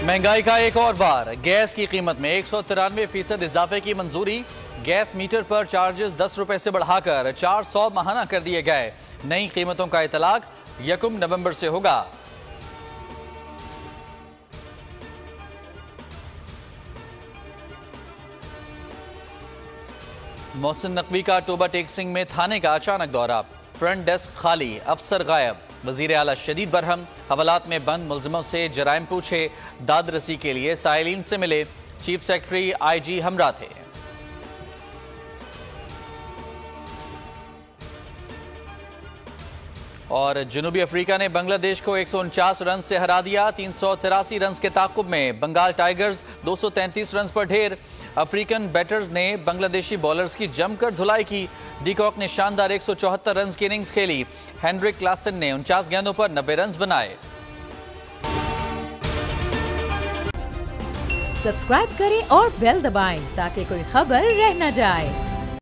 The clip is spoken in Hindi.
महंगाई का एक और बार, गैस की कीमत में 193% इजाफे की मंजूरी। गैस मीटर पर चार्जेस 10 रुपए से बढ़ाकर 400 माहाना कर दिए गए। नई कीमतों का इतलाक 1 नवंबर से होगा। मोहसिन नकवी का टोबा टेक सिंह में थाने का अचानक दौरा, फ्रंट डेस्क खाली, अफसर गायब। वजीर आला शदीद बरहम, हवालात में बंद मुलजिमों से जराइम पूछे, दाद रसी के लिए साइलिन से मिले। चीफ सेक्रेटरी IG हमरा थे। और जनूबी अफ्रीका ने बांग्लादेश को 149 रन से हरा दिया। 383 रन के ताकुब में बंगाल टाइगर्स 233 रन पर ढेर। अफ्रीकन बैटर्स ने बांग्लादेशी बॉलर्स की जमकर धुलाई की। डीकॉक ने शानदार 174 रन की इनिंग्स खेली। हेनरिक क्लासन ने 49 गेंदों पर 90 रन बनाए। सब्सक्राइब करें और बेल दबाएं ताकि कोई खबर रह न जाए।